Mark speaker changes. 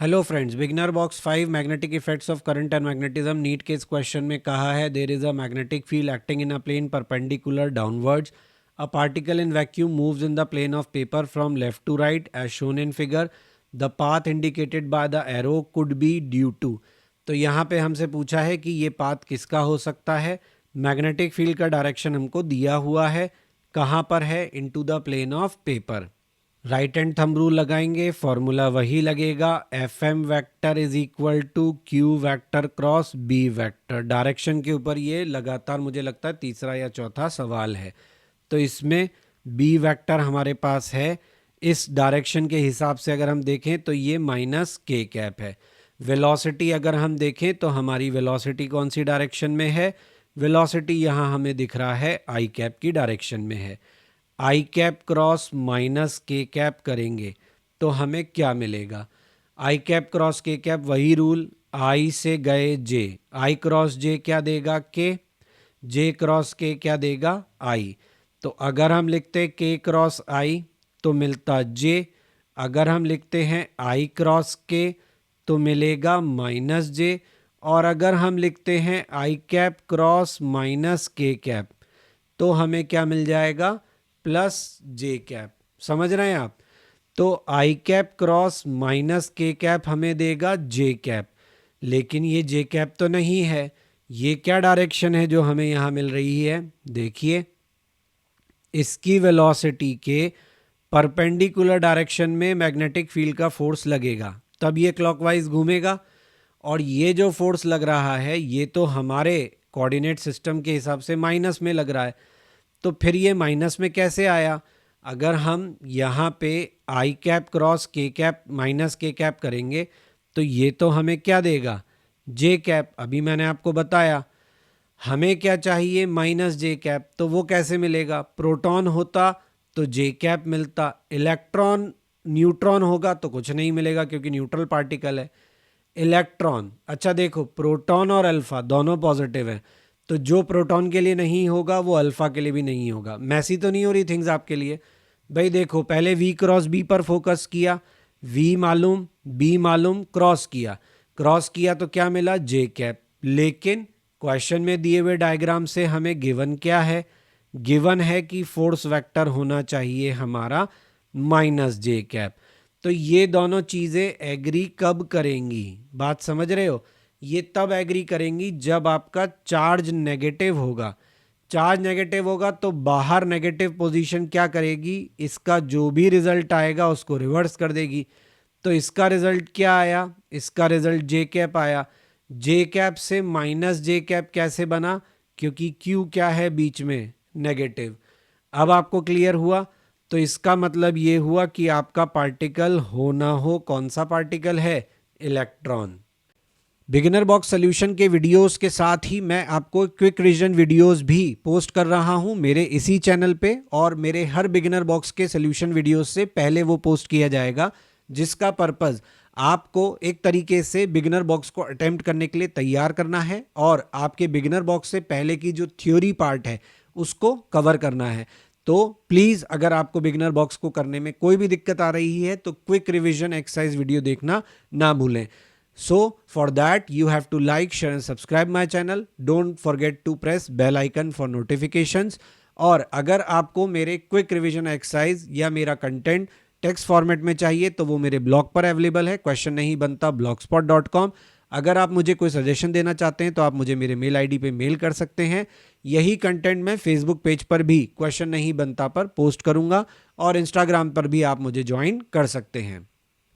Speaker 1: Hello friends, beginner box 5 magnetic effects of current and magnetism NEET के इस question में कहा है there is a magnetic field acting in a plane perpendicular downwards. A particle in vacuum moves in the plane of paper from left to right as shown in figure. The path indicated by the arrow could be due to. तो यहाँ पे हमसे पूछा है कि ये path किसका हो सकता है. मैग्नेटिक फील्ड का डायरेक्शन हमको दिया हुआ है, कहाँ पर है, into the plane of paper. Right hand thumb rule लगाएंगे, फॉर्मूला वही लगेगा, F M vector is equal to Q vector cross B vector. Direction के ऊपर ये लगातार मुझे लगता है तीसरा या चौथा सवाल है. तो इसमें बी वैक्टर हमारे पास है. इस डायरेक्शन के हिसाब से अगर हम देखें तो ये माइनस के कैप है. वेलोसिटी अगर हम देखें तो हमारी वेलोसिटी कौन सी डायरेक्शन में है, वेलोसिटी यहाँ हमें दिख रहा है आई कैप की डायरेक्शन में है. आई कैप क्रॉस माइनस के कैप करेंगे तो हमें क्या मिलेगा. आई कैप क्रॉस के कैप वही रूल, आई से गए जे, आई क्रॉस जे क्या देगा के, जे क्रॉस के क्या देगा आई. तो अगर हम लिखते के क्रॉस आई तो मिलता जे, अगर हम लिखते हैं आई क्रॉस के तो मिलेगा माइनस जे, और अगर हम लिखते हैं आई कैप क्रॉस माइनस के कैप तो हमें क्या मिल जाएगा, प्लस जे कैप. समझ रहे हैं आप. तो आई कैप क्रॉस माइनस के कैप हमें देगा जे कैप, लेकिन ये जे कैप तो नहीं है. ये क्या डायरेक्शन है जो हमें यहाँ मिल रही है, देखिए इसकी वेलोसिटी के परपेंडिकुलर डायरेक्शन में मैग्नेटिक फील्ड का फोर्स लगेगा, तब ये क्लॉकवाइज घूमेगा. और ये जो फोर्स लग रहा है ये तो हमारे कोऑर्डिनेट सिस्टम के हिसाब से माइनस में लग रहा है. तो फिर ये माइनस में कैसे आया. अगर हम यहाँ पे आई कैप क्रॉस के कैप माइनस के कैप करेंगे तो ये तो हमें क्या देगा, जे कैप. अभी मैंने आपको बताया हमें क्या चाहिए, माइनस जे कैप. तो वो कैसे मिलेगा, प्रोटॉन होता तो जे कैप मिलता, इलेक्ट्रॉन न्यूट्रॉन होगा तो कुछ नहीं मिलेगा क्योंकि न्यूट्रल पार्टिकल है. इलेक्ट्रॉन, अच्छा देखो प्रोटॉन और अल्फा दोनों पॉजिटिव है, तो जो प्रोटॉन के लिए नहीं होगा वो अल्फा के लिए भी नहीं होगा. मैसी तो नहीं हो रही थिंग्स आपके लिए. भाई देखो पहले वी क्रॉस बी पर फोकस किया, वी मालूम बी मालूम, क्रॉस किया तो क्या मिला, जे कैप. लेकिन क्वेश्चन में दिए हुए डायग्राम से हमें गिवन क्या है, गिवन है कि फोर्स वेक्टर होना चाहिए हमारा माइनस जे कैप. तो ये दोनों चीज़ें एग्री कब करेंगी, बात समझ रहे हो. ये तब एग्री करेंगी जब आपका चार्ज नेगेटिव होगा. चार्ज नेगेटिव होगा तो बाहर नेगेटिव पोजीशन क्या करेगी, इसका जो भी रिजल्ट आएगा उसको रिवर्स कर देगी. तो इसका रिजल्ट क्या आया, इसका रिजल्ट जे कैप आया. जे कैप से माइनस जे कैप कैसे बना, क्योंकि क्यू क्या है बीच में, नेगेटिव. अब आपको क्लियर हुआ. तो इसका मतलब ये हुआ कि आपका पार्टिकल हो ना हो कौन सा पार्टिकल है, इलेक्ट्रॉन. बिगिनर बॉक्स सॉल्यूशन के वीडियोस के साथ ही मैं आपको क्विक रिवीजन वीडियोस भी पोस्ट कर रहा हूं मेरे इसी चैनल पे, और मेरे हर बिगिनर बॉक्स के सॉल्यूशन वीडियोस से पहले वो पोस्ट किया जाएगा, जिसका पर्पस आपको एक तरीके से बिगिनर बॉक्स को अटेम्प्ट करने के लिए तैयार करना है और आपके बिगिनर बॉक्स से पहले की जो थ्योरी पार्ट है उसको कवर करना है. तो प्लीज़ अगर आपको बिगिनर बॉक्स को करने में कोई भी दिक्कत आ रही है तो क्विक रिवीजन एक्सरसाइज वीडियो देखना ना भूलें. So for that you have to like, share and subscribe my channel. Don't forget to press bell icon for notifications. और अगर आपको मेरे क्विक रिवीजन एक्सरसाइज या मेरा कंटेंट टेक्स्ट फॉर्मेट में चाहिए तो वो मेरे ब्लॉग पर अवेलेबल है, क्वेश्चन नहीं बनता blogspot.com. अगर आप मुझे कोई सजेशन देना चाहते हैं तो आप मुझे मेरे मेल आईडी पे मेल कर सकते हैं. यही कंटेंट मैं फेसबुक पेज पर भी क्वेश्चन नहीं बनता पर पोस्ट करूंगा और इंस्टाग्राम पर भी आप मुझे ज्वाइन कर सकते हैं.